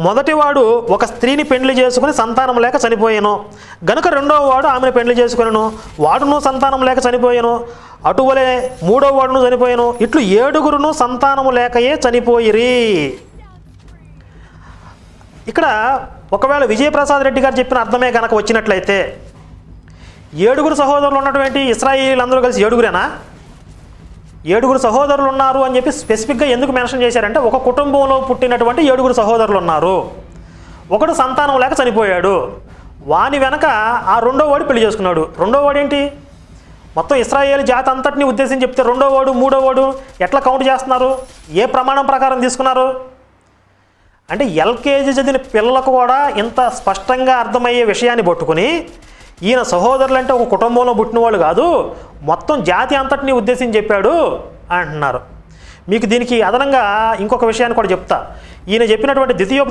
మొదటివాడు ఒక స్త్రీని పెండ్లి చేసుకుని సంతానం లేక చనిపోయాను గనుక రెండవ వాడు ఆమెను పెండ్లి చేసుకునను వాడును సంతానం లేక చనిపోయాను అటువలే మూడవ వాడును చనిపోయాను ఇట్లు 7 సంతానము లేకయే చనిపోయిరి. ఇక్కడ ఒకవేళ విజయప్రసాద్ రెడ్డి గారు చెప్పిన అర్థమే కనుక వచ్చినట్లయితే 7 సహోదరులు ఉన్నటువంటి ఇశ్రాయేలీలందరూ కలిసి 7 7 సహోదరులు ఉన్నారు అని చెప్పి స్పెసిఫిక్గా ఎందుకు మెన్షన్ చేశారంటే ఒక కుటుంబంలో పుట్టినటువంటి 7 సహోదరులు ఉన్నారు, ఒకడు సంతానం లేక చనిపోయాడు, వాని వెనక ఆ రెండో వాడు పెళ్లి చేసుకున్నాడు. రెండో వాడు ఏంటి? మొత్తం ఇశ్రాయేలు జాతి అంతటిని ఉద్దేశించి చెప్తే రెండో వాడు మూడో వాడు ఎట్లా కౌంట్ చేస్తున్నారు? ఏ ప్రమాణం ప్రకారం తీసుకున్నారు? అంటే ఎల్కేజీ చదివిన పిల్లలకు కూడా ఇంత స్పష్టంగా అర్థమయ్యే విషయాన్ని పట్టుకుని ఈయన సహోదరులు అంటే ఒక కుటుంబంలో పుట్టిన వాళ్ళు కాదు, మొత్తం జాతి అంతటిని ఉద్దేశించి చెప్పాడు అంటున్నారు. మీకు దీనికి అదనంగా ఇంకొక విషయాన్ని కూడా చెప్తా. ఈయన చెప్పినటువంటి ద్వితీయోపదేశ